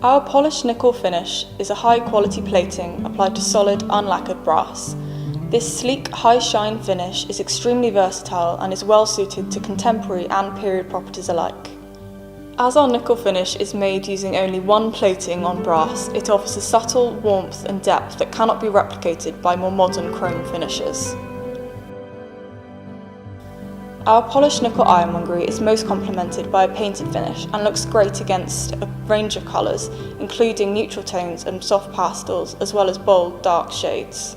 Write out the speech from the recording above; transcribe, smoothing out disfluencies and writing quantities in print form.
Our polished nickel finish is a high-quality plating applied to solid, unlacquered brass. This sleek, high-shine finish is extremely versatile and is well suited to contemporary and period properties alike. As our nickel finish is made using only one plating on brass, it offers a subtle warmth and depth that cannot be replicated by more modern chrome finishes. Our polished nickel ironmongery is most complemented by a painted finish and looks great against a range of colours, including neutral tones and soft pastels, as well as bold, dark shades.